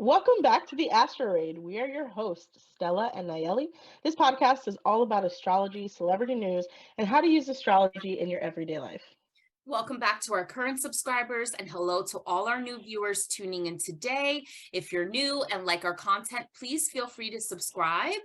Welcome back to the Astrology. We are your hosts, Stella and Nayeli. This podcast is all about astrology, celebrity news, and how to use astrology in your everyday life. Welcome back to our current subscribers and hello to all our new viewers tuning in today. If you're new and like our content, please feel free to subscribe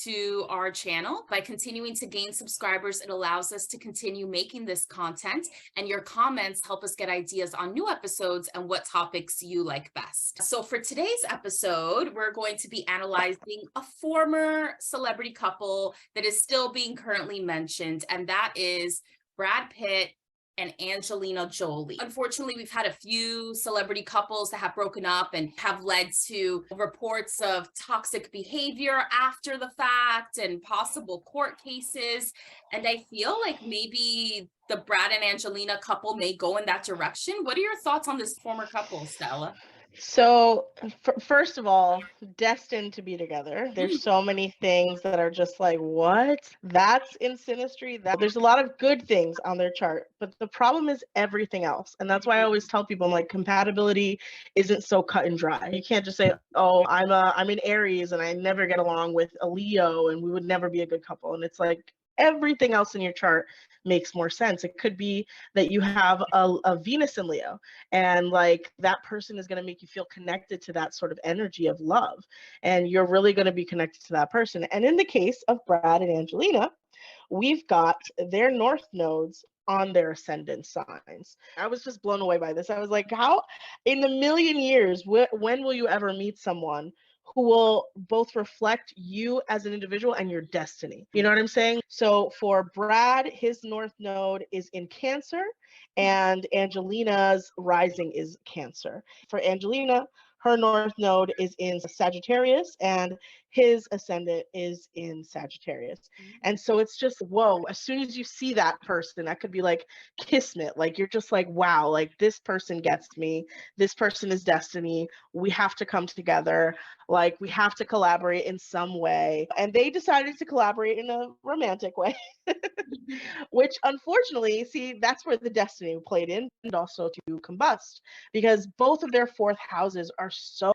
to our channel. By continuing to gain subscribers, it allows us to continue making this content, and your comments help us get ideas on new episodes and what topics you like best. So for today's episode, we're going to be analyzing a former celebrity couple that is still being currently mentioned, and that is Brad Pitt and Angelina Jolie. Unfortunately, we've had a few celebrity couples that have broken up and have led to reports of toxic behavior after the fact and possible court cases. And I feel like maybe the Brad and Angelina couple may go in that direction. What are your thoughts on this former couple, Stella? So, first of all, destined to be together. There's so many things that are just like, what? That's in Sinistry. There's a lot of good things on their chart, but the problem is everything else. And that's why I always tell people, I'm like, compatibility isn't so cut and dry. You can't just say, oh, I'm in Aries and I never get along with a Leo and we would never be a good couple. And it's like, everything else in your chart makes more sense. It could be that you have a Venus in Leo, and like that person is going to make you feel connected to that sort of energy of love, and you're really going to be connected to that person. And in the case of Brad and Angelina, we've got their north nodes on their ascendant signs. I was just blown away by this. I was like, how in a million years, when will you ever meet someone who will both reflect you as an individual and your destiny? You know what I'm saying? So for Brad, his north node is in Cancer, and Angelina's rising is Cancer. For Angelina, her north node is in Sagittarius and his ascendant is in Sagittarius. And so it's just, whoa, as soon as you see that person, that could be like kismet. Like you're just like, wow, like this person gets me. This person is destiny. We have to come together. Like we have to collaborate in some way. And they decided to collaborate in a romantic way. Which unfortunately, see, that's where the destiny played in, and also to combust, because both of their fourth houses are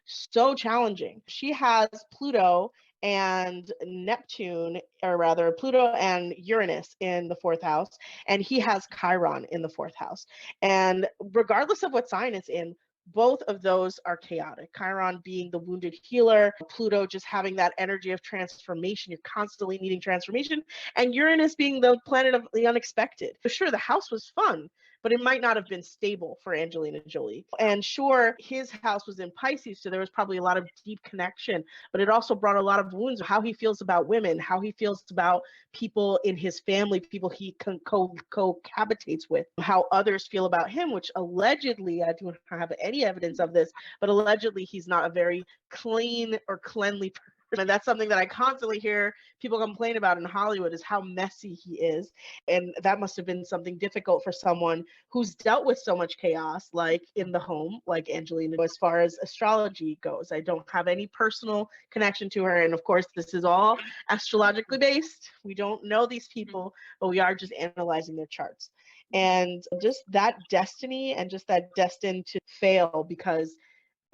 so challenging. She has Pluto and Neptune, or rather Pluto and Uranus in the fourth house, and he has Chiron in the fourth house. And regardless of what sign it's in, both of those are chaotic. Chiron being the wounded healer, Pluto just having that energy of transformation. You're constantly needing transformation. And Uranus being the planet of the unexpected. Sure, the house was fun, but it might not have been stable for Angelina Jolie. And sure, his house was in Pisces, so there was probably a lot of deep connection, but it also brought a lot of wounds of how he feels about women, how he feels about people in his family, people he cohabitates with, how others feel about him, which allegedly, I don't have any evidence of this, but allegedly he's not a very clean or cleanly person. And that's something that I constantly hear people complain about in Hollywood, is how messy he is. And that must have been something difficult for someone who's dealt with so much chaos, like in the home, like Angelina. As far as astrology goes, I don't have any personal connection to her. And of course, this is all astrologically based. We don't know these people, but we are just analyzing their charts. And just that destiny and just that destined to fail, because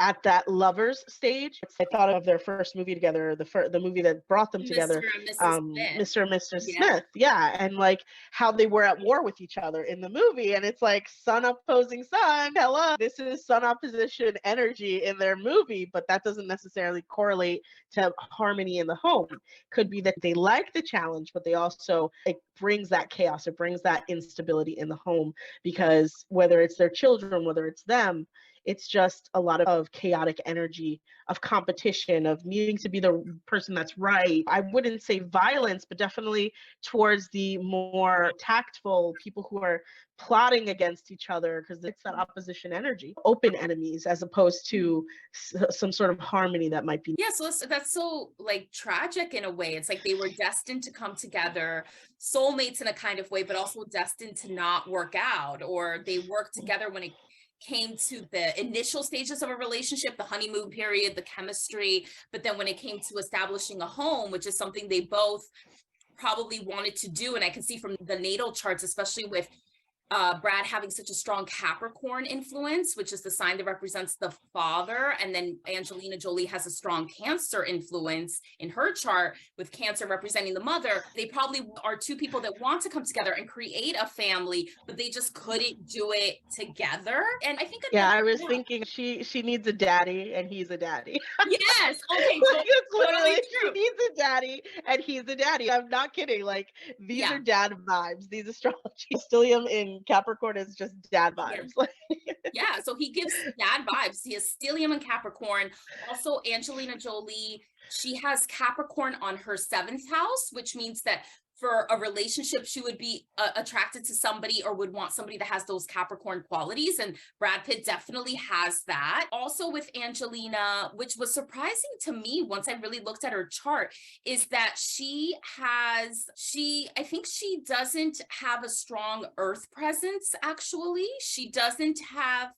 at that lovers stage, I thought of their first movie together, the movie that brought them together, Mr. and Mrs. Smith. Mr. and Mrs. Yeah. Smith. Yeah. And like how they were at war with each other in the movie. And it's like sun opposing sun. Hello. This is sun opposition energy in their movie, but that doesn't necessarily correlate to harmony in the home. Could be that they like the challenge, but they also, it brings that chaos, it brings that instability in the home, because whether it's their children, whether it's them, it's just a lot of chaotic energy, of competition, of needing to be the person that's right. I wouldn't say violence, but definitely towards the more tactful people who are plotting against each other, because it's that opposition energy, open enemies, as opposed to some sort of harmony that might be. Yeah, so that's so like tragic in a way. It's like they were destined to come together, soulmates in a kind of way, but also destined to not work out, or they worked together when it came to the initial stages of a relationship, the honeymoon period, the chemistry, but then when it came to establishing a home, which is something they both probably wanted to do, and I can see from the natal charts, especially with Brad having such a strong Capricorn influence, which is the sign that represents the father. And then Angelina Jolie has a strong Cancer influence in her chart, with Cancer representing the mother. They probably are two people that want to come together and create a family, but they just couldn't do it together. And I think I was thinking she needs a daddy and he's a daddy. Yes. Okay. Like, it's literally, Totally she true. needs a daddy and he's a daddy. I'm not kidding. Like, these are dad vibes. These astrology stellium in Capricorn is just dad vibes. Like, yeah, so he gives dad vibes. He has stellium in Capricorn. Also, Angelina Jolie, she has Capricorn on her 7th house, which means that for a relationship, she would be attracted to somebody or would want somebody that has those Capricorn qualities. And Brad Pitt definitely has that. Also with Angelina, which was surprising to me once I really looked at her chart, is that I think she doesn't have a strong earth presence, actually. She doesn't have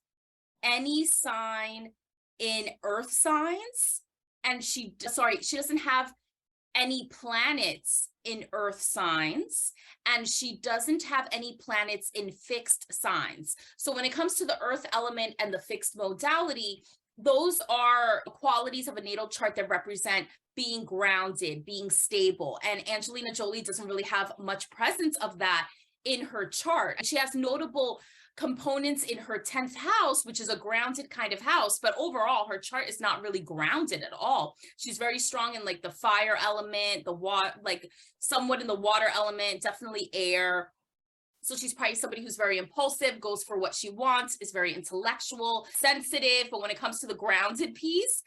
any sign in earth signs. And she doesn't have any planets in earth signs, and she doesn't have any planets in fixed signs. So when it comes to the earth element and the fixed modality, those are qualities of a natal chart that represent being grounded, being stable. And Angelina Jolie doesn't really have much presence of that in her chart. She has notable components in her 10th house, which is a grounded kind of house, but overall her chart is not really grounded at all. She's very strong in like the fire element, the water, like somewhat in the water element, definitely air. So she's probably somebody who's very impulsive, goes for what she wants, is very intellectual, sensitive, but when it comes to the grounded piece,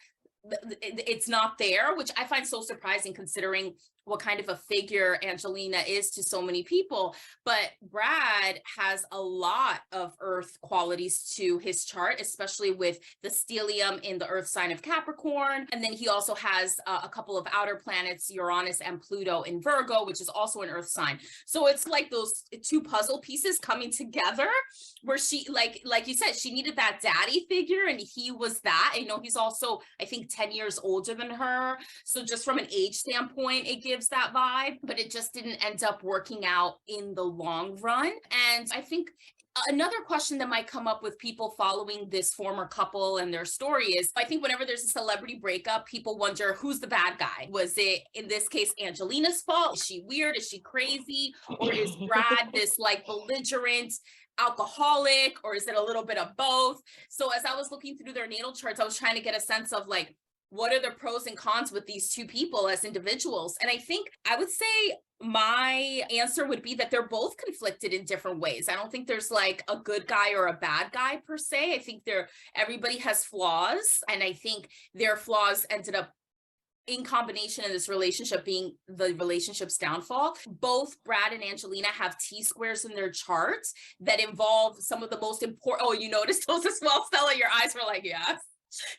it's not there, which I find so surprising considering what kind of a figure Angelina is to so many people. But Brad has a lot of earth qualities to his chart, especially with the stellium in the earth sign of Capricorn. And then he also has a couple of outer planets, Uranus and Pluto in Virgo, which is also an earth sign. So it's like those two puzzle pieces coming together, where she, like you said, she needed that daddy figure, and he was that. He's also, I think, 10 years older than her. So just from an age standpoint, it gives that vibe, but it just didn't end up working out in the long run. And I think another question that might come up with people following this former couple and their story is, I think whenever there's a celebrity breakup, people wonder who's the bad guy. Was it, in this case, Angelina's fault? Is she weird? Is she crazy? Or is Brad this like belligerent alcoholic, or is it a little bit of both? So as I was looking through their natal charts, I was trying to get a sense of like, what are the pros and cons with these two people as individuals? And I think I would say my answer would be that they're both conflicted in different ways. I don't think there's like a good guy or a bad guy per se. I think everybody has flaws, and I think their flaws ended up in combination in this relationship being the relationship's downfall. Both Brad and Angelina have T-squares in their charts that involve some of the most important. Oh, you noticed those as well, Stella? Your eyes were like, yes.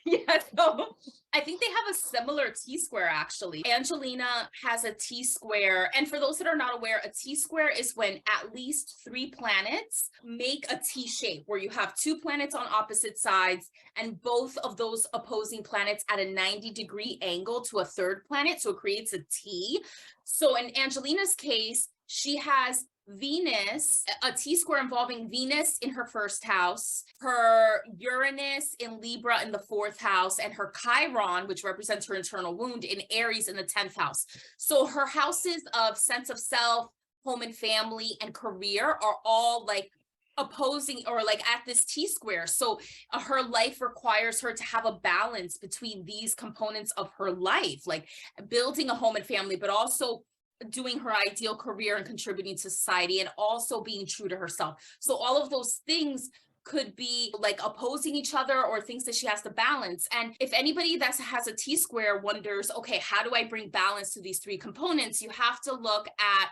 Yeah, so I think they have a similar T-square, actually. Angelina has a T-square, and for those that are not aware, a T-square is when at least 3 planets make a T-shape, where you have 2 planets on opposite sides, and both of those opposing planets at a 90-degree angle to a third planet, so it creates a T. So in Angelina's case, she has Venus, a T-square involving Venus in her 1st house, her Uranus in Libra in the 4th house, and her Chiron, which represents her internal wound, in Aries in the 10th house. So her houses of sense of self, home and family, and career are all like opposing or like at this T-square. So her life requires her to have a balance between these components of her life, like building a home and family, but also doing her ideal career and contributing to society, and also being true to herself. So all of those things could be like opposing each other, or things that she has to balance. And if anybody that has a T-square wonders, okay, how do I bring balance to these 3 components? You have to look at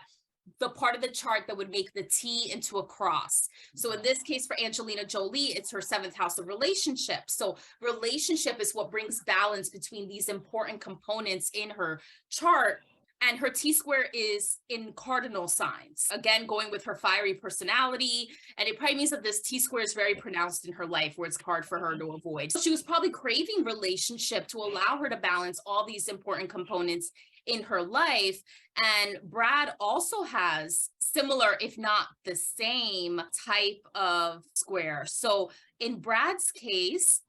the part of the chart that would make the T into a cross. So in this case, for Angelina Jolie, it's her 7th house of relationship. So relationship is what brings balance between these important components in her chart. And her T-square is in cardinal signs, again, going with her fiery personality. And it probably means that this T-square is very pronounced in her life, where it's hard for her to avoid. So she was probably craving relationship to allow her to balance all these important components in her life. And Brad also has similar, if not the same type of square. So in Brad's case,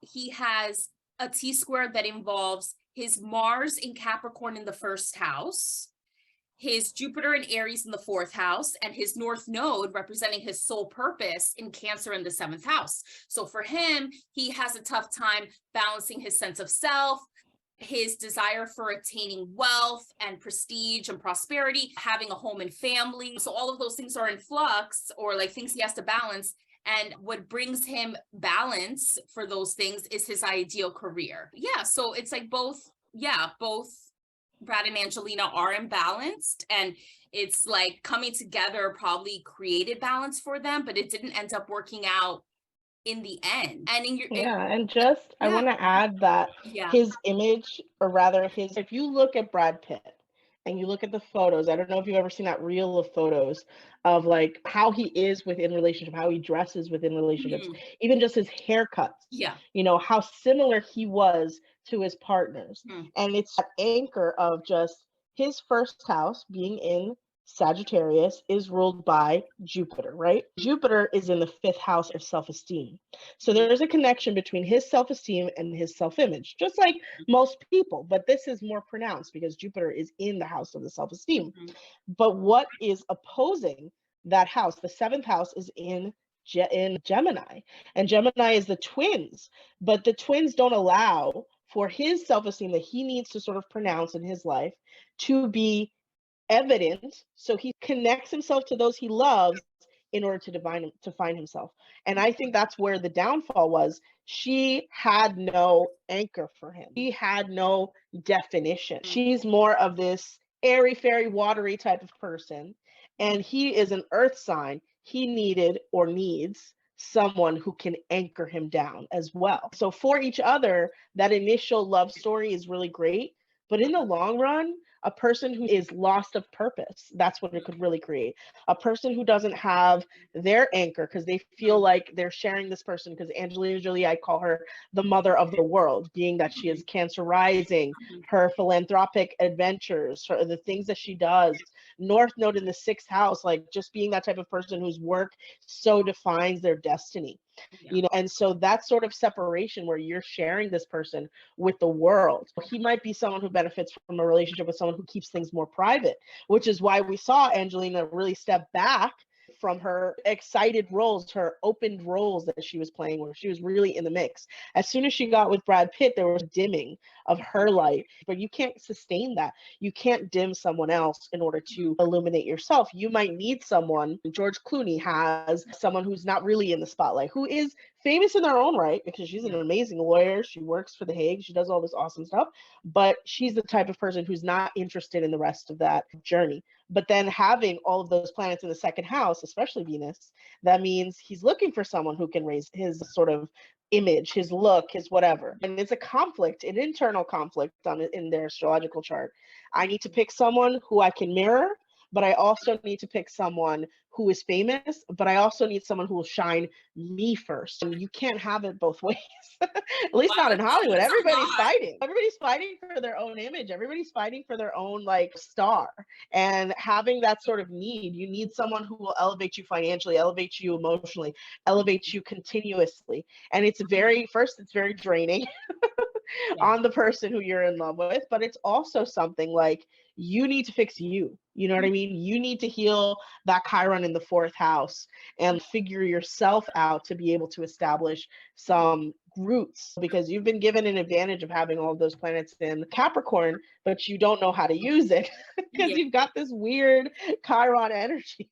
he has a T-square that involves his Mars in Capricorn in the first house, his Jupiter in Aries in the fourth house, and his North Node representing his soul purpose in Cancer in the seventh house. So for him, he has a tough time balancing his sense of self, his desire for attaining wealth and prestige and prosperity, having a home and family. So all of those things are in flux, or like things he has to balance. And what brings him balance for those things is his ideal career. Yeah, so it's like both Brad and Angelina are imbalanced, and it's like coming together probably created balance for them, but it didn't end up working out in the end. And in your I want to add that his image, or rather if you look at Brad Pitt and you look at the photos, I don't know if you've ever seen that reel of photos of like how he is within relationship, how he dresses within relationships, even just his haircuts, you know, how similar he was to his partners. And it's that anchor of just his first house being in Sagittarius is ruled by Jupiter, right? Jupiter is in the fifth house of self-esteem. So there's a connection between his self-esteem and his self-image, just like most people, but this is more pronounced because Jupiter is in the house of the self-esteem. But what is opposing that house? The seventh house is in Gemini, and Gemini is the twins, but the twins don't allow for his self-esteem that he needs to sort of pronounce in his life to be evident. So he connects himself to those he loves in order to find himself. And I think that's where the downfall was. She had no anchor for him. She had no definition. She's more of this airy fairy watery type of person, and he is an earth sign. He needed or needs someone who can anchor him down as well. So for each other, that initial love story is really great, but in the long run, a person who is lost of purpose, that's what it could really create. A person who doesn't have their anchor because they feel like they're sharing this person, because Angelina Jolie, I call her the mother of the world, being that she is Cancer rising, her philanthropic adventures, the things that she does, North Node in the sixth house, like just being that type of person whose work so defines their destiny. You know, and so that sort of separation where you're sharing this person with the world. He might be someone who benefits from a relationship with someone who keeps things more private, which is why we saw Angelina really step back from her excited roles, her opened roles that she was playing, where she was really in the mix. As soon as she got with Brad Pitt, there was dimming of her light, but you can't sustain that. You can't dim someone else in order to illuminate yourself. You might need someone. George Clooney has someone who's not really in the spotlight, who is famous in their own right because she's an amazing lawyer. She works for The Hague. She does all this awesome stuff, but she's the type of person who's not interested in the rest of that journey. But then having all of those planets in the second house, especially Venus, that means he's looking for someone who can raise his sort of image, his look, his whatever. And it's a conflict, an internal conflict in their astrological chart. I need to pick someone who I can mirror, but I also need to pick someone who is famous, but I also need someone who will shine me first. And you can't have it both ways. At least not in Hollywood. Everybody's fighting. Everybody's fighting for their own image. Everybody's fighting for their own like star. And having that sort of need, you need someone who will elevate you financially, elevate you emotionally, elevate you continuously. And it's very draining on the person who you're in love with, but it's also something like you need to fix you. You know what I mean? You need to heal that Chiron in the fourth house and figure yourself out to be able to establish some roots, because you've been given an advantage of having all of those planets in Capricorn, but you don't know how to use it because you've got this weird Chiron energy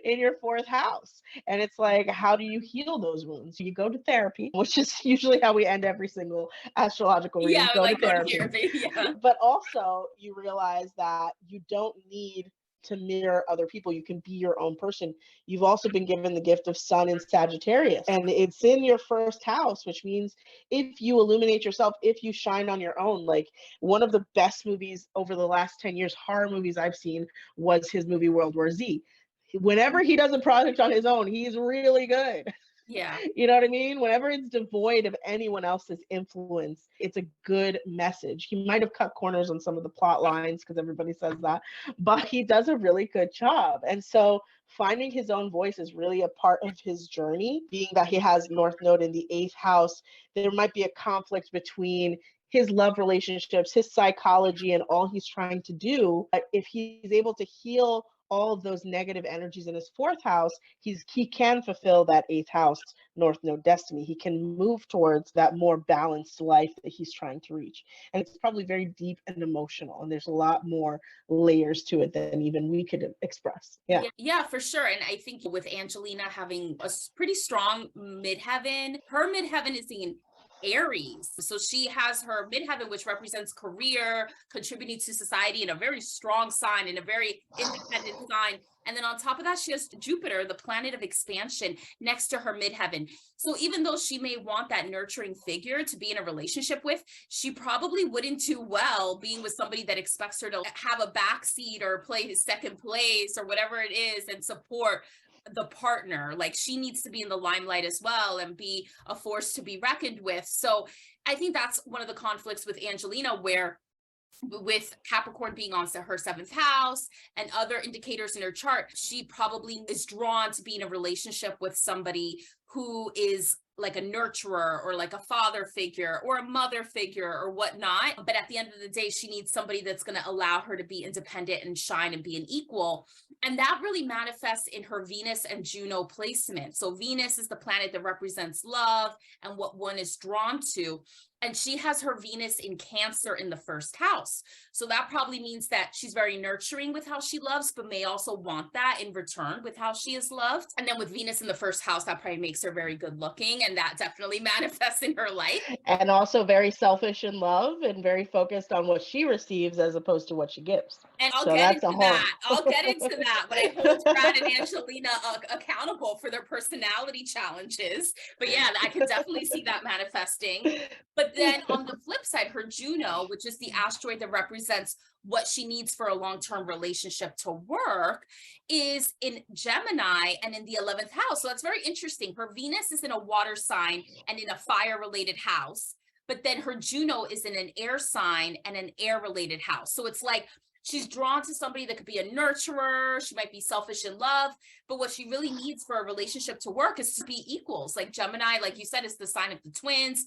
in your fourth house. And it's like, how do you heal those wounds? You go to therapy, which is usually how we end every single astrological reading. Go to therapy. But also you realize that you don't need to mirror other people. You can be your own person. You've also been given the gift of Sun in Sagittarius, and it's in your first house, which means if you illuminate yourself, if you shine on your own, like one of the best movies over the last 10 years, horror movies I've seen, was his movie World War Z. Whenever he does a project on his own, he's really good. Yeah. You know what I mean? Whenever it's devoid of anyone else's influence, it's a good message. He might have cut corners on some of the plot lines because everybody says that, but he does a really good job. And so finding his own voice is really a part of his journey, being that he has North Node in the 8th house. There might be a conflict between his love relationships, his psychology, and all he's trying to do. But if he's able to heal all of those negative energies in his 4th house, he can fulfill that 8th house North Node destiny. He can move towards that more balanced life that he's trying to reach. And it's probably very deep and emotional. And there's a lot more layers to it than even we could express. Yeah. Yeah, for sure. And I think with Angelina having a pretty strong midheaven, her midheaven is in Aries. So she has her midheaven, which represents career, contributing to society, in a very strong sign, in a very independent sign. And then on top of that, she has Jupiter, the planet of expansion, next to her midheaven. So even though she may want that nurturing figure to be in a relationship with, she probably wouldn't do well being with somebody that expects her to have a backseat or play his second place or whatever it is and support the partner. Like, she needs to be in the limelight as well and be a force to be reckoned with. So I think that's one of the conflicts with Angelina, where with Capricorn being on her 7th house and other indicators in her chart, she probably is drawn to be in a relationship with somebody who is like a nurturer or like a father figure or a mother figure or whatnot. But at the end of the day, she needs somebody that's going to allow her to be independent and shine and be an equal. And that really manifests in her Venus and Juno placement. So Venus is the planet that represents love and what one is drawn to. And she has her Venus in Cancer in the 1st house. So that probably means that she's very nurturing with how she loves, but may also want that in return with how she is loved. And then with Venus in the 1st house, that probably makes her very good looking. And that definitely manifests in her life. And also very selfish in love and very focused on what she receives as opposed to what she gives. And I'll So get that's a into whole. that. I'll get into that. But I hold Brad and Angelina accountable for their personality challenges. But yeah, I could definitely see that manifesting. But then on the flip side, her Juno, which is the asteroid that represents what she needs for a long-term relationship to work, is in Gemini and in the 11th house. So that's very interesting. Her Venus is in a water sign and in a fire-related house. But then her Juno is in an air sign and an air-related house. So it's like she's drawn to somebody that could be a nurturer. She might be selfish in love, but what she really needs for a relationship to work is to be equals. Like Gemini, like you said, is the sign of the twins.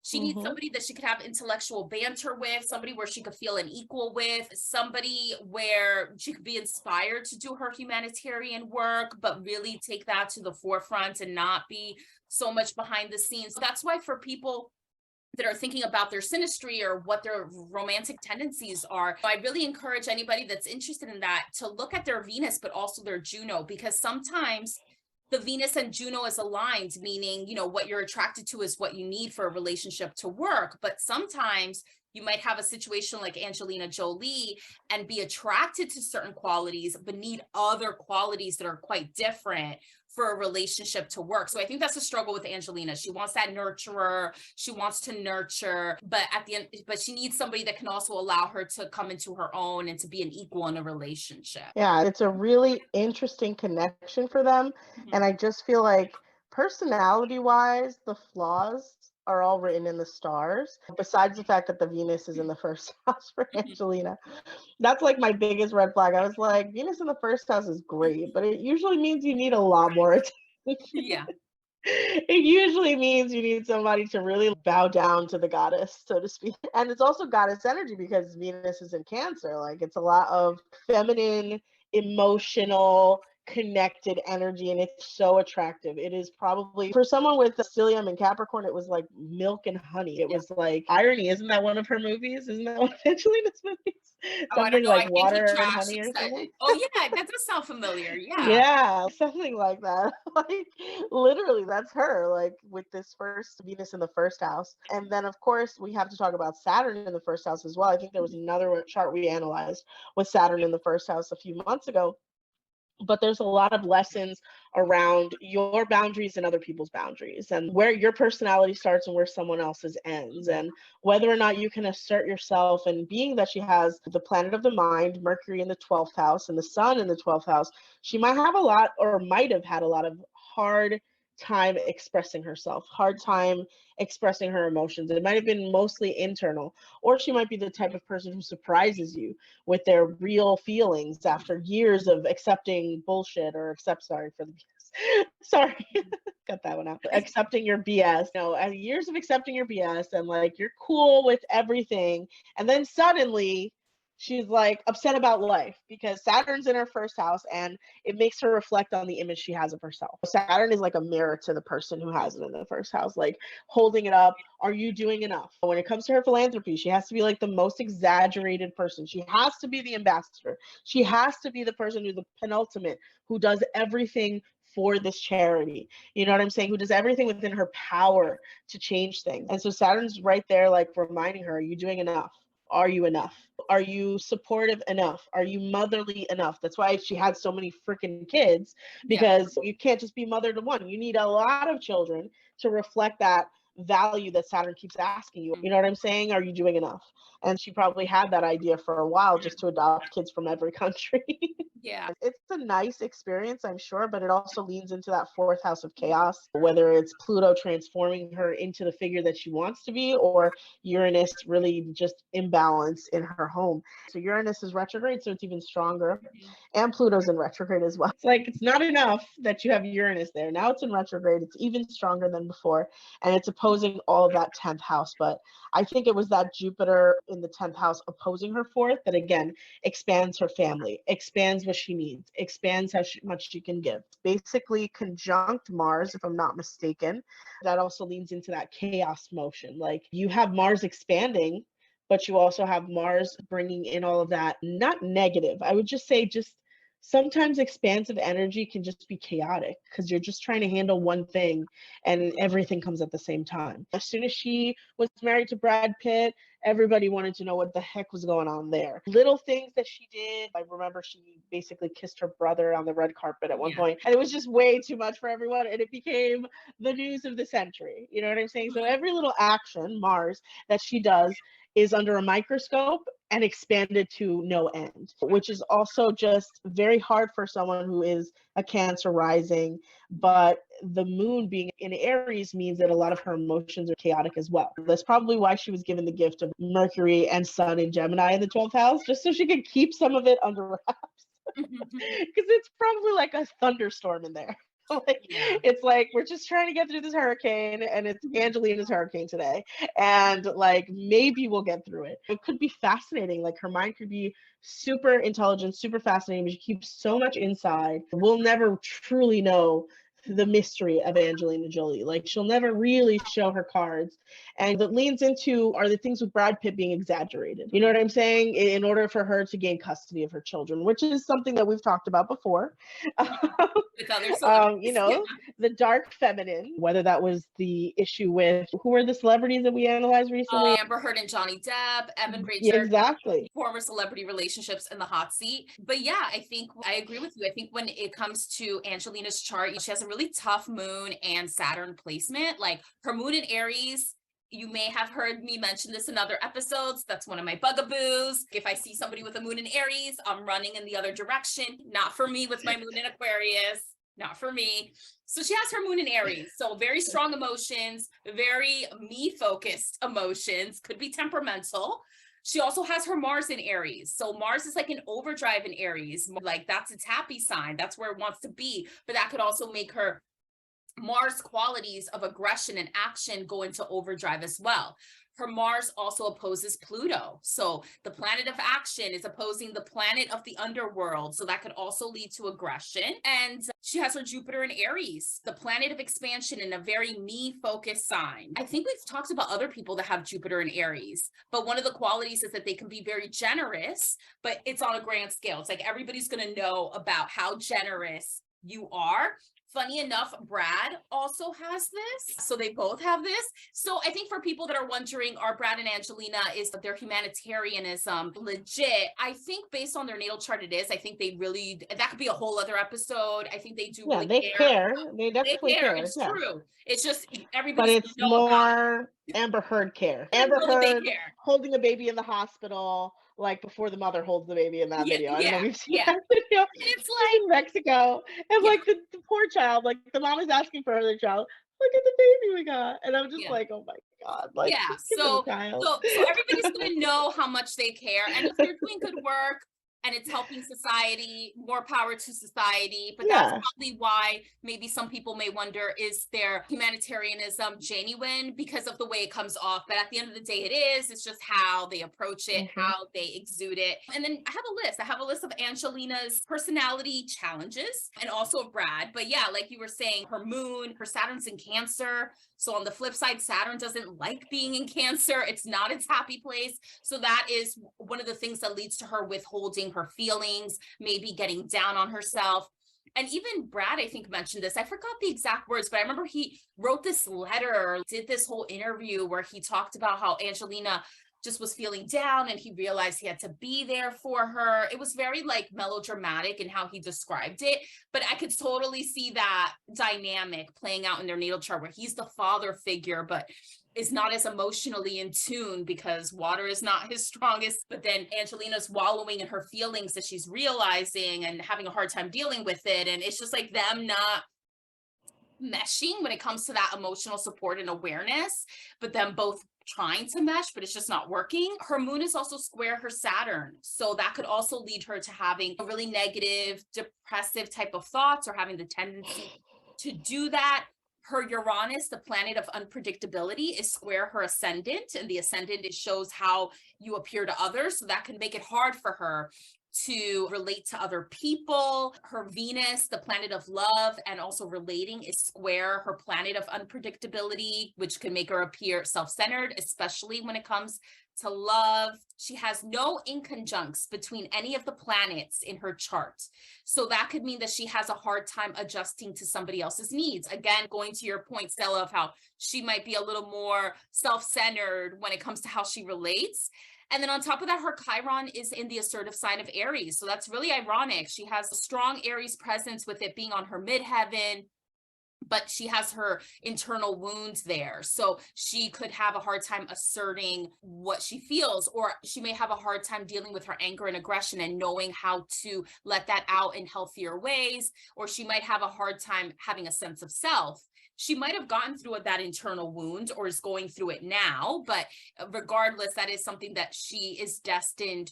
She needs somebody that she could have intellectual banter with, somebody where she could feel an equal with, somebody where she could be inspired to do her humanitarian work, but really take that to the forefront and not be so much behind the scenes. That's why for people that are thinking about their synastry or what their romantic tendencies are, I really encourage anybody that's interested in that to look at their Venus, but also their Juno, because sometimes the Venus and Juno is aligned, meaning, you know, what you're attracted to is what you need for a relationship to work. But sometimes you might have a situation like Angelina Jolie and be attracted to certain qualities, but need other qualities that are quite different for a relationship to work. So I think that's a struggle with Angelina. She wants that nurturer. She wants to nurture, but at the end, but she needs somebody that can also allow her to come into her own and to be an equal in a relationship. Yeah, it's a really interesting connection for them. And I just feel like personality-wise, the flaws are all written in the stars, besides the fact that the Venus is in the 1st house for Angelina. That's like my biggest red flag. I was like, Venus in the 1st house is great, but it usually means you need a lot more attention. Yeah. It usually means you need somebody to really bow down to the goddess, so to speak. And it's also goddess energy because Venus is in Cancer. Like, it's a lot of feminine, emotional, connected energy, and it's so attractive. It is probably, for someone with the stellium and Capricorn, it was like milk and honey. It was like irony. Isn't that one of her movies? Isn't that one of Angelina's movies? Oh, I don't Something know. like I think water he and trashed honey or something. Oh yeah, that does sound familiar. Yeah. Yeah, something like that. Like, literally, that's her, like, with this first Venus in the 1st house. And then, of course, we have to talk about Saturn in the 1st house as well. I think there was another chart we analyzed with Saturn in the 1st house a few months ago. But there's a lot of lessons around your boundaries and other people's boundaries, and where your personality starts and where someone else's ends, and whether or not you can assert yourself. And being that she has the planet of the mind, Mercury in the 12th house and the sun in the 12th house, she might have a lot, or might have had a lot of hard time expressing herself, hard time expressing her emotions. It might have been mostly internal, or she might be the type of person who surprises you with their real feelings after years of accepting bullshit or sorry for the sorry, got that one out. Accepting your BS, years of accepting your BS and like you're cool with everything. And then suddenly she's like upset about life because Saturn's in her first house and it makes her reflect on the image she has of herself. Saturn is like a mirror to the person who has it in the first house, like holding it up. Are you doing enough? When it comes to her philanthropy, she has to be like the most exaggerated person. She has to be the ambassador. She has to be the person who's the penultimate, who does everything for this charity. You know what I'm saying? Who does everything within her power to change things. And so Saturn's right there, like reminding her, are you doing enough? Are you enough? Are you supportive enough? Are you motherly enough? That's why she had so many freaking kids, because you can't just be mother to one. You need a lot of children to reflect that value that Saturn keeps asking you. You know what I'm saying? Are you doing enough? And she probably had that idea for a while, just to adopt kids from every country. Yeah. It's a nice experience, I'm sure, but it also leans into that fourth house of chaos, whether it's Pluto transforming her into the figure that she wants to be, or Uranus really just imbalance in her home. So Uranus is retrograde, so it's even stronger. And Pluto's in retrograde as well. It's like, it's not enough that you have Uranus there. Now it's in retrograde. It's even stronger than before. And it's opposing all of that 10th house. But I think it was that Jupiter in the 10th house opposing her fourth that, again, expands her family, expands what she needs, expands how much she can give. Basically conjunct Mars, if I'm not mistaken. That also leans into that chaos motion. Like, you have Mars expanding, but you also have Mars bringing in all of that, not negative. I would just say, just sometimes expansive energy can just be chaotic because you're just trying to handle one thing and everything comes at the same time. As soon as she was married to Brad Pitt, everybody wanted to know what the heck was going on there. Little things that she did. I remember she basically kissed her brother on the red carpet at one point, and it was just way too much for everyone, and it became the news of the century. You know what I'm saying? So every little action, Mars, that she does is under a microscope and expanded to no end, which is also just very hard for someone who is a Cancer rising. But the moon being in Aries means that a lot of her emotions are chaotic as well. That's probably why she was given the gift of Mercury and Sun in Gemini in the 12th house, just so she could keep some of it under wraps. Because it's probably like a thunderstorm in there. It's like, we're just trying to get through this hurricane, and it's Angelina's hurricane today, and like maybe we'll get through it. It could be fascinating. Like, her mind could be super intelligent, super fascinating, but she keeps so much inside. We'll never truly know the mystery of Angelina Jolie. Like, she'll never really show her cards. And that leans into, are the things with Brad Pitt being exaggerated? You know what I'm saying? In order for her to gain custody of her children, which is something that we've talked about before. With other You know, the dark feminine, whether that was the issue with, who were the celebrities that we analyzed recently? Amber Heard and Johnny Depp, Evan Rachel, Yeah, exactly. former celebrity relationships in the hot seat. But yeah, I think I agree with you. I think when it comes to Angelina's chart, she has a really tough moon and Saturn placement. Like, her moon in Aries, you may have heard me mention this in other episodes. That's one of my bugaboos. If I see somebody with a moon in Aries, I'm running in the other direction. Not for me with my moon in Aquarius. Not for me. So she has her moon in Aries. So very strong emotions, very me-focused emotions, could be temperamental. She also has her Mars in Aries. So Mars is like an overdrive in Aries. Like, that's its happy sign. That's where it wants to be. But that could also make her Mars qualities of aggression and action go into overdrive as well. Her Mars also opposes Pluto. So the planet of action is opposing the planet of the underworld. So that could also lead to aggression. And she has her Jupiter in Aries, the planet of expansion, in a very me-focused sign. I think we've talked about other people that have Jupiter in Aries, but one of the qualities is that they can be very generous, but it's on a grand scale. It's like everybody's going to know about how generous you are. Funny enough, Brad also has this. So they both have this. So I think for people that are wondering, are Brad and Angelina, is their humanitarianism legit? I think based on their natal chart, it is. I think they really, that could be a whole other episode. I think they do really they care. They They definitely care. It's true. It's just But everybody's it's more Amber Heard care. Amber Heard holding a baby in the hospital, like before the mother holds the baby in that Yeah, video. I don't know yeah, if you've seen yeah. that video. And it's She's like, in Mexico, and yeah, like the poor child, like the mom is asking for her child. Look at the baby we got, and I'm just yeah. like, oh my god, like Yeah, just give her the so child. so everybody's going to know how much they care, and if you're doing good work and it's helping society, more power to society. But that's Yeah. probably why maybe some people may wonder, is their humanitarianism genuine because of the way it comes off? But at the end of the day, it is. It's just how they approach it, Hmm. how they exude it. And then I have a list of Angelina's personality challenges and also of Brad. But yeah, like you were saying, her moon, her Saturn's in Cancer. So on the flip side, Saturn doesn't like being in Cancer. It's not its happy place. So that is one of the things that leads to her withholding her feelings, maybe getting down on herself. And even Brad, I think, mentioned this. I forgot the exact words, but I remember he wrote this letter, did this whole interview where he talked about how Angelina just was feeling down and he realized he had to be there for her. It was very like melodramatic in how he described it, but I could totally see that dynamic playing out in their natal chart where he's the father figure, but is not as emotionally in tune because water is not his strongest. But then Angelina's wallowing in her feelings that she's realizing and having a hard time dealing with it. And it's just like them not meshing when it comes to that emotional support and awareness, but them both trying to mesh, but it's just not working. Her moon is also square her Saturn. So that could also lead her to having a really negative, depressive type of thoughts or having the tendency to do that. Her Uranus, the planet of unpredictability, is square her ascendant, and the ascendant, it shows how you appear to others. So that can make it hard for her to relate to other people. Her Venus, the planet of love and also relating, is square her planet of unpredictability, which can make her appear self-centered, especially when it comes to love. She has no inconjuncts between any of the planets in her chart. So that could mean that she has a hard time adjusting to somebody else's needs. Again, going to your point, Stella, of how she might be a little more self-centered when it comes to how she relates. And then on top of that, her Chiron is in the assertive sign of Aries. So that's really ironic. She has a strong Aries presence with it being on her midheaven, but she has her internal wounds there. So she could have a hard time asserting what she feels, or she may have a hard time dealing with her anger and aggression and knowing how to let that out in healthier ways, or she might have a hard time having a sense of self. She might have gotten through that internal wound or is going through it now, but regardless, that is something that she is destined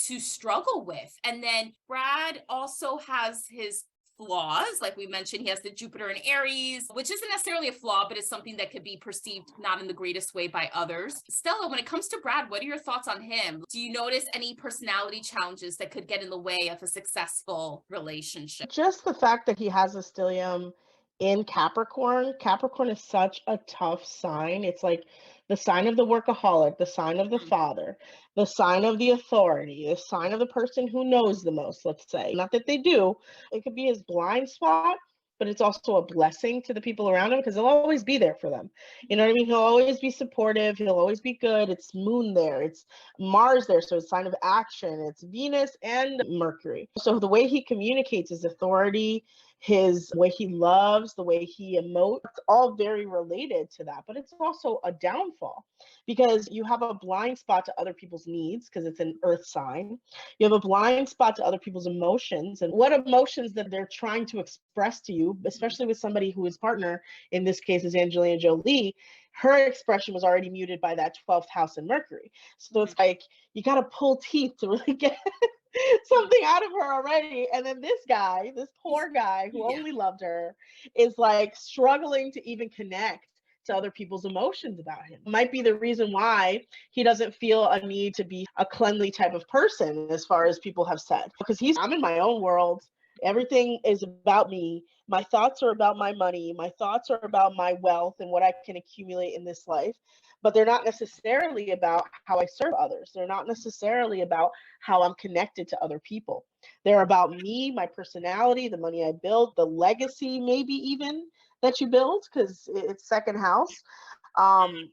to struggle with. And then Brad also has his flaws. Like we mentioned, he has the Jupiter in Aries, which isn't necessarily a flaw, but it's something that could be perceived not in the greatest way by others. Stella, when it comes to Brad, what are your thoughts on him? Do you notice any personality challenges that could get in the way of a successful relationship? Just the fact that he has a stellium in Capricorn. Capricorn is such a tough sign. It's like the sign of the workaholic, the sign of the Mm, father, the sign of the authority, the sign of the person who knows the most, let's say. Not that they do. It could be his blind spot, but it's also a blessing to the people around him because he'll always be there for them. You know what I mean? He'll always be supportive. He'll always be good. It's moon there. It's Mars there. So it's a sign of action. It's Venus and Mercury. So the way he communicates his authority, his way he loves, the way he emotes, it's all very related to that. But it's also a downfall because you have a blind spot to other people's needs because it's an earth sign. You have a blind spot to other people's emotions and what emotions that they're trying to express to you, especially with somebody who is partner, in this case is Angelina Jolie. Her expression was already muted by that 12th house in Mercury. So it's like you got to pull teeth to really get something out of her already. And then this guy, this poor guy who yeah. only loved her, is like struggling to even connect to other people's emotions about him. Might be the reason why he doesn't feel a need to be a cleanly type of person, as far as people have said. Because I'm in my own world. Everything is about me. My thoughts are about my money. My thoughts are about my wealth and what I can accumulate in this life. But they're not necessarily about how I serve others. They're not necessarily about how I'm connected to other people. They're about me, my personality, the money I build, the legacy, maybe even that you build, because it's second house. Um,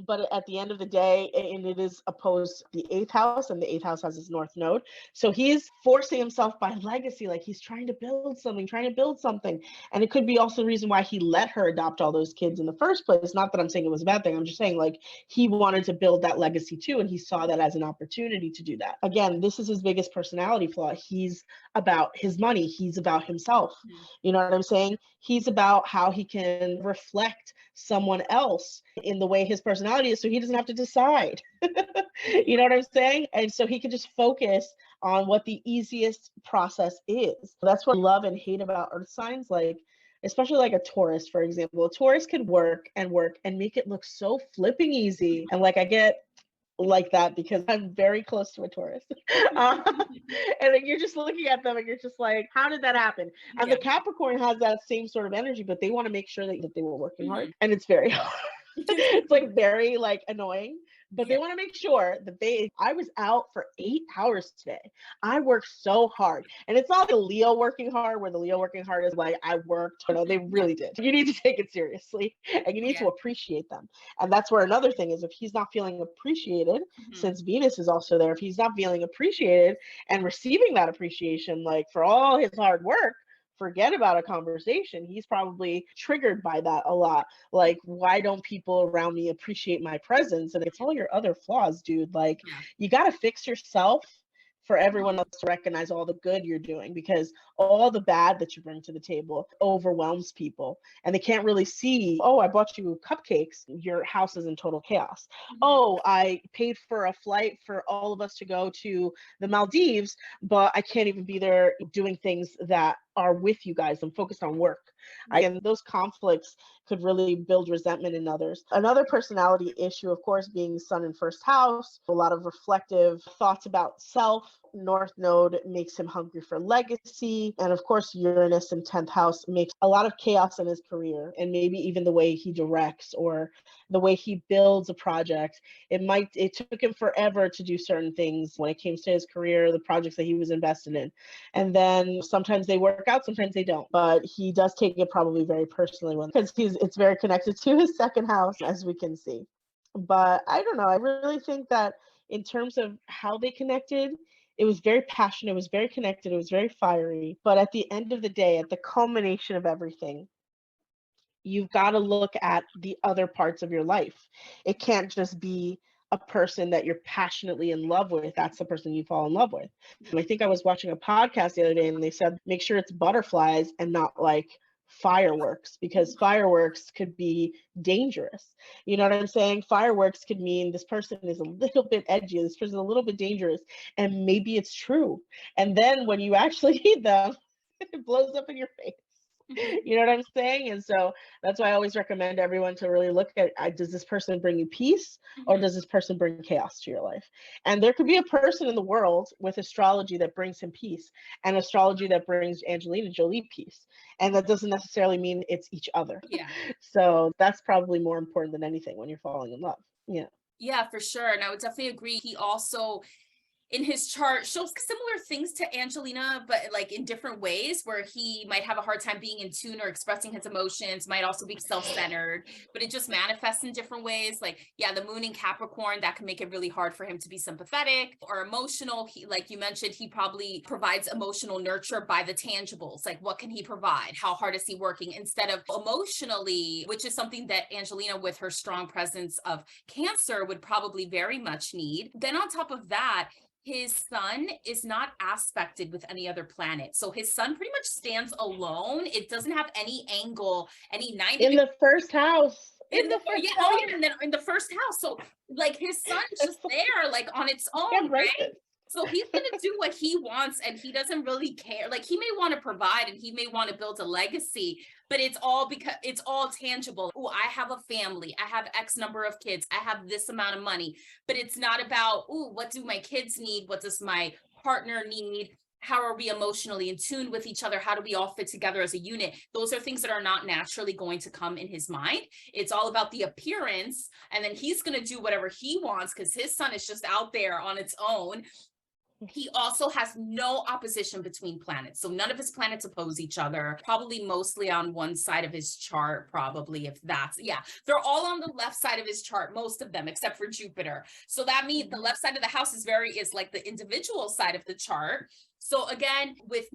but at the end of the day, and it is opposed the eighth house, and the eighth house has his north node. So he's forcing himself by legacy, like he's trying to build something. And it could be also the reason why he let her adopt all those kids in the first place. Not that I'm saying it was a bad thing. I'm just saying like he wanted to build that legacy too. And he saw that as an opportunity to do that. Again, this is his biggest personality flaw. He's about his money. He's about himself. You know what I'm saying? He's about how he can reflect someone else in the way his personality is, so he doesn't have to decide. You know what I'm saying? And so he can just focus on what the easiest process is. That's what I love and hate about earth signs, like especially like a Taurus, for example. A Taurus can work and make it look so flipping easy. And like I get like that because I'm very close to a Taurus. And then you're just looking at them and you're just like, how did that happen? And the Capricorn has that same sort of energy, but they want to make sure that they were working hard. And it's very hard. It's like very like annoying, but they want to make sure that I was out for 8 hours today. I worked so hard. And it's not the Leo working hard, where the Leo working hard is like, I worked. No, they really did. You need to take it seriously and you need to appreciate them. And that's where another thing is, if he's not feeling appreciated, since Venus is also there, if he's not feeling appreciated and receiving that appreciation, like for all his hard work, forget about a conversation. He's probably triggered by that a lot. Like, why don't people around me appreciate my presence? And it's all your other flaws, dude. Like, you got to fix yourself for everyone else to recognize all the good you're doing, because all the bad that you bring to the table overwhelms people and they can't really see, oh, I bought you cupcakes, your house is in total chaos. Oh, I paid for a flight for all of us to go to the Maldives, but I can't even be there doing things that are with you guys. I'm focused on work. And those conflicts could really build resentment in others. Another personality issue, of course, being sun in first house, a lot of reflective thoughts about self. North node makes him hungry for legacy. And of course, Uranus in 10th house makes a lot of chaos in his career, and maybe even the way he directs or the way he builds a project. It took him forever to do certain things when it came to his career, the projects that he was invested in. And then sometimes they work out, sometimes they don't. But he does take it probably very personally because it's very connected to his second house, as we can see. But I don't know. I really think that in terms of how they connected, it was very passionate, it was very connected, it was very fiery. But at the end of the day, at the culmination of everything, you've got to look at the other parts of your life. It can't just be a person that you're passionately in love with. That's the person you fall in love with. And I think I was watching a podcast the other day and they said, make sure it's butterflies and not like fireworks, because fireworks could be dangerous. You know what I'm saying? Fireworks could mean this person is a little bit edgy, this person is a little bit dangerous, and maybe it's true. And then when you actually need them, it blows up in your face. You know what I'm saying? And so that's why I always recommend everyone to really look at, does this person bring you peace, or does this person bring chaos to your life? And there could be a person in the world with astrology that brings him peace, and astrology that brings Angelina Jolie peace. And that doesn't necessarily mean it's each other. So that's probably more important than anything when you're falling in love. Yeah, for sure. And I would definitely agree. He also, in his chart, shows similar things to Angelina, but like in different ways, where he might have a hard time being in tune or expressing his emotions, might also be self-centered, but it just manifests in different ways. Like, the moon in Capricorn, that can make it really hard for him to be sympathetic or emotional. He, like you mentioned, he probably provides emotional nurture by the tangibles. Like, what can he provide? How hard is he working? Instead of emotionally, which is something that Angelina, with her strong presence of Cancer, would probably very much need. Then on top of that, his sun is not aspected with any other planet. So his sun pretty much stands alone. It doesn't have any angle, any 90 in the first house. And then in the first house. So like his sun's just there, like on its own, right? So he's going to do what he wants, and he doesn't really care. Like, he may want to provide and he may want to build a legacy, but it's all because it's all tangible. Oh, I have a family. I have X number of kids. I have this amount of money, but it's not about, oh, what do my kids need? What does my partner need? How are we emotionally in tune with each other? How do we all fit together as a unit? Those are things that are not naturally going to come in his mind. It's all about the appearance. And then he's going to do whatever he wants because his sun is just out there on its own. He also has no opposition between planets. So none of his planets oppose each other, probably mostly on one side of his chart, probably, if that's, yeah. They're all on the left side of his chart, most of them, except for Jupiter. So that means the left side of the house is like the individual side of the chart. So again, with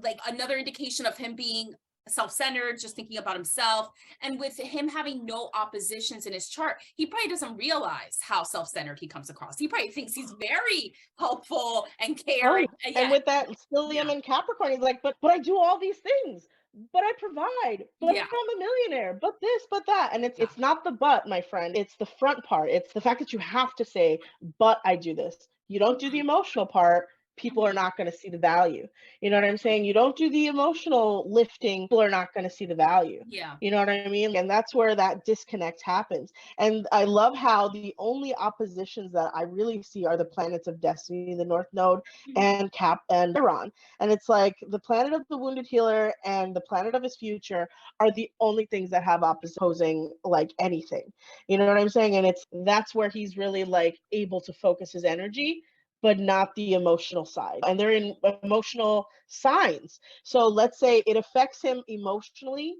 like another indication of him being self-centered, just thinking about himself, and with him having no oppositions in his chart, he probably doesn't realize how self-centered he comes across. He probably thinks he's very helpful and caring. And with that stellium in Capricorn, he's like, but I do all these things, but I provide, but I'm a millionaire, but this, but that. And it's not the but, my friend, it's the front part. It's the fact that you have to say, but I do this. You don't do the emotional part, people are not going to see the value. You know what I'm saying? You don't do the emotional lifting, people are not going to see the value. Yeah. You know what I mean? And that's where that disconnect happens. And I love how the only oppositions that I really see are the planets of destiny, the North Node and Cap and Chiron. And it's like the planet of the wounded healer and the planet of his future are the only things that have opposing like anything. You know what I'm saying? And that's where he's really like able to focus his energy, but not the emotional side. And they're in emotional signs. So let's say it affects him emotionally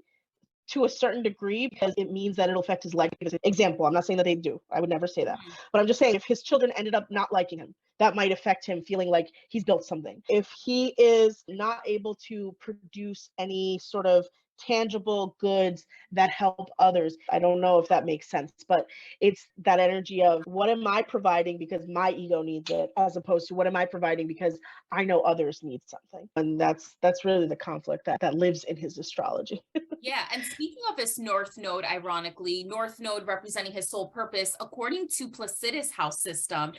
to a certain degree because it means that it'll affect his life. Example, I'm not saying that they do. I would never say that. But I'm just saying if his children ended up not liking him, that might affect him feeling like he's built something. If he is not able to produce any sort of tangible goods that help others, I don't know if that makes sense, but it's that energy of what am I providing because my ego needs it, as opposed to what am I providing because I know others need something. And that's really the conflict that lives in his astrology. Yeah, and speaking of this North Node, ironically, North Node representing his soul purpose, according to Placidus house system,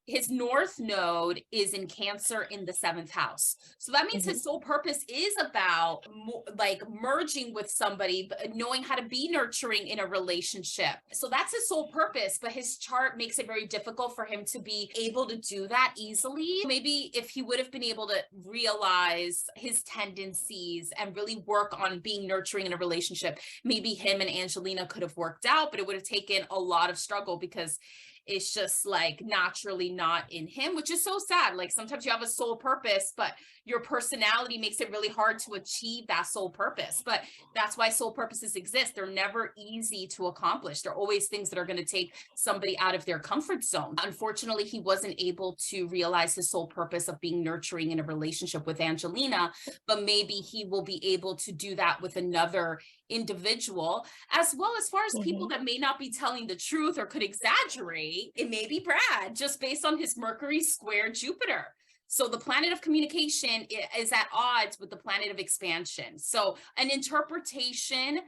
his North Node is in Cancer in the 7th house. So that means his soul purpose is about like merging with somebody, knowing how to be nurturing in a relationship. So that's his soul purpose, but his chart makes it very difficult for him to be able to do that easily. Maybe if he would have been able to realize his tendencies and really work on being nurturing in a relationship, maybe him and Angelina could have worked out, but it would have taken a lot of struggle because it's just like naturally not in him, which is so sad. Like sometimes you have a soul purpose, but your personality makes it really hard to achieve that soul purpose. But that's why soul purposes exist. They're never easy to accomplish. They're always things that are going to take somebody out of their comfort zone. Unfortunately, he wasn't able to realize his soul purpose of being nurturing in a relationship with Angelina, but maybe he will be able to do that with another individual, as well as far as people that may not be telling the truth or could exaggerate. It may be Brad, just based on his Mercury square Jupiter. So the planet of communication is at odds with the planet of expansion. So an interpretation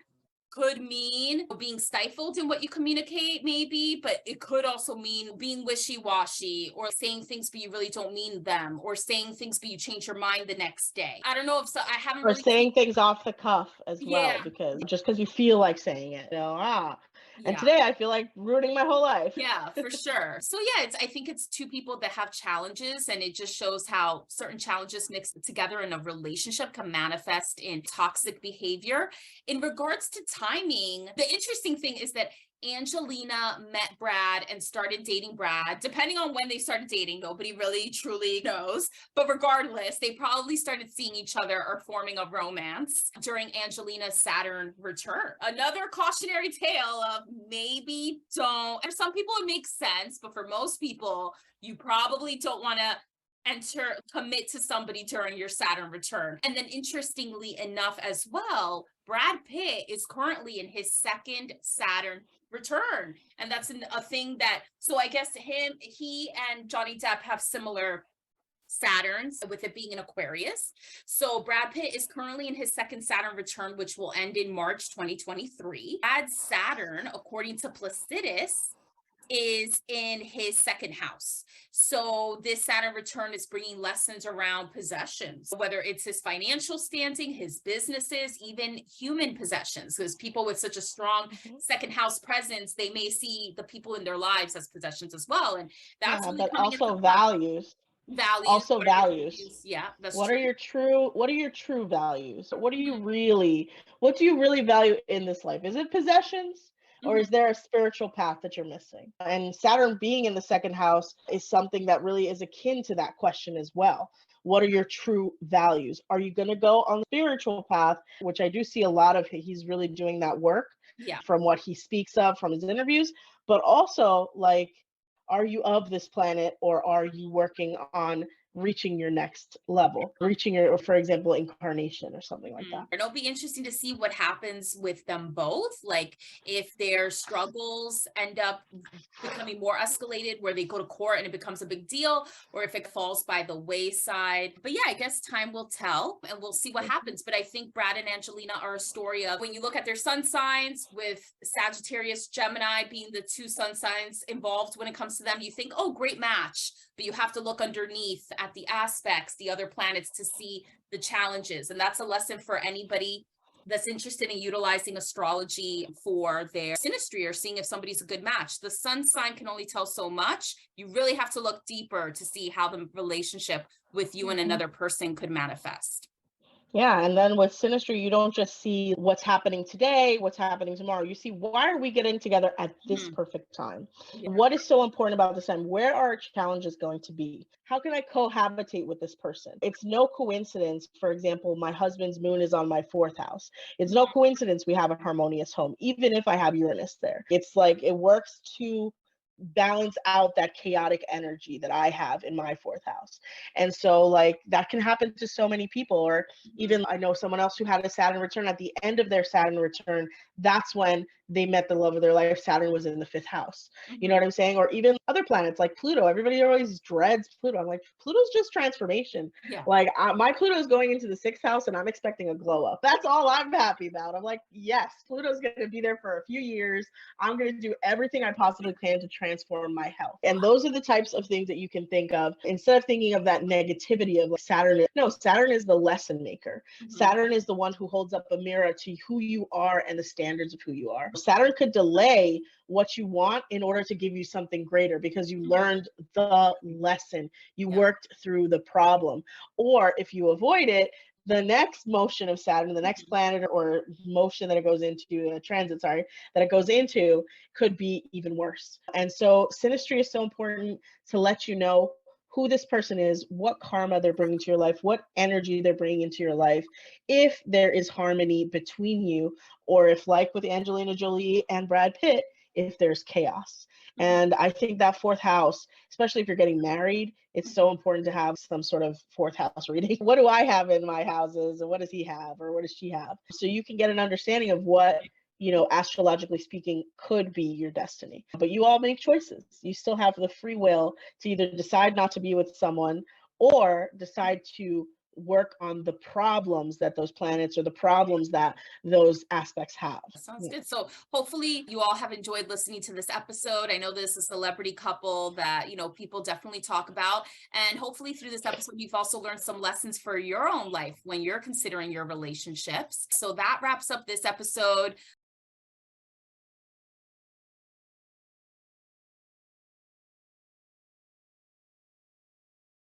could mean being stifled in what you communicate, maybe, but it could also mean being wishy-washy or saying things but you really don't mean them, or saying things but you change your mind the next day. I don't know if I haven't or really saying things off the cuff as well, because just because you feel like saying it, and today I feel like ruining my whole life. Yeah, for sure. So yeah, I think it's two people that have challenges, and it just shows how certain challenges mixed together in a relationship can manifest in toxic behavior. In regards to timing, the interesting thing is that Angelina met Brad and started dating Brad. Depending on when they started dating, nobody really truly knows. But regardless, they probably started seeing each other or forming a romance during Angelina's Saturn return. Another cautionary tale of maybe don't. For some people, it makes sense, but for most people, you probably don't want to commit to somebody during your Saturn return. And then interestingly enough as well, Brad Pitt is currently in his second Saturn return. And that's a thing that, so I guess he and Johnny Depp have similar Saturns, with it being in Aquarius. So Brad Pitt is currently in his second Saturn return, which will end in March 2023. Brad's Saturn, according to Placidus, is in his second house. So this Saturn return is bringing lessons around possessions, whether it's his financial standing, his businesses, even human possessions, because people with such a strong second house presence, they may see the people in their lives as possessions as well. And that's really but coming also values. Also values. Yeah, that's what true. What are your true values? What do you really value in this life? Is it possessions? Or is there a spiritual path that you're missing? And Saturn being in the second house is something that really is akin to that question as well. What are your true values? Are you going to go on the spiritual path, which I do see a lot of, he's really doing that work Yeah. from what he speaks of from his interviews, but also like, are you of this planet, or are you working on reaching your next level, reaching your, for example, incarnation or something like that? It'll be interesting to see what happens with them both. Like if their struggles end up becoming more escalated where they go to court and it becomes a big deal, or if it falls by the wayside. But yeah, I guess time will tell and we'll see what happens. But I think Brad and Angelina are a story of, when you look at their sun signs, with Sagittarius, Gemini being the two sun signs involved when it comes to them, you think, oh, great match. But you have to look underneath at the aspects, the other planets, to see the challenges. And that's a lesson for anybody that's interested in utilizing astrology for their synastry or seeing if somebody's a good match. The sun sign can only tell so much. You really have to look deeper to see how the relationship with you and another person could manifest. Yeah, and then with synastry, you don't just see what's happening today, what's happening tomorrow. You see, why are we getting together at this perfect time? Yeah. What is so important about this time? Where are our challenges going to be? How can I cohabitate with this person? It's no coincidence, for example, my husband's moon is on my fourth house. It's no coincidence we have a harmonious home, even if I have Uranus there. It's like it works to balance out that chaotic energy that I have in my fourth house. And so like that can happen to so many people. Or even I know someone else who had a Saturn return. At the end of their Saturn return, that's when they met the love of their life. Saturn was in the fifth house. You know what I'm saying? Or even other planets like Pluto. Everybody always dreads Pluto. I'm like, Pluto's just transformation. Yeah. Like my Pluto is going into the sixth house and I'm expecting a glow up. That's all I'm happy about. I'm like, yes, Pluto's going to be there for a few years. I'm going to do everything I possibly can to transform my health. And those are the types of things that you can think of instead of thinking of that negativity of like Saturn. No, Saturn is the lesson maker. Saturn is the one who holds up a mirror to who you are and the standards of who you are. Saturn could delay what you want in order to give you something greater because you learned the lesson. You worked through the problem. Or if you avoid it, the next motion of Saturn, the next planet or motion that it goes into, transit, sorry, that it goes into could be even worse. And so synastry is so important to let you know who this person is, what karma they're bringing to your life, what energy they're bringing into your life, if there is harmony between you, or if, like with Angelina Jolie and Brad Pitt, if there's chaos. And I think that fourth house, especially if you're getting married, it's so important to have some sort of fourth house reading. What do I have in my houses, and what does he have, or what does she have? So you can get an understanding of what, you know, astrologically speaking, could be your destiny. But you all make choices. You still have the free will to either decide not to be with someone or decide to work on the problems that those planets or the problems that those aspects have. Sounds good. So hopefully you all have enjoyed listening to this episode. I know this is a celebrity couple that, you know, people definitely talk about. And hopefully through this episode, you've also learned some lessons for your own life when you're considering your relationships. So that wraps up this episode.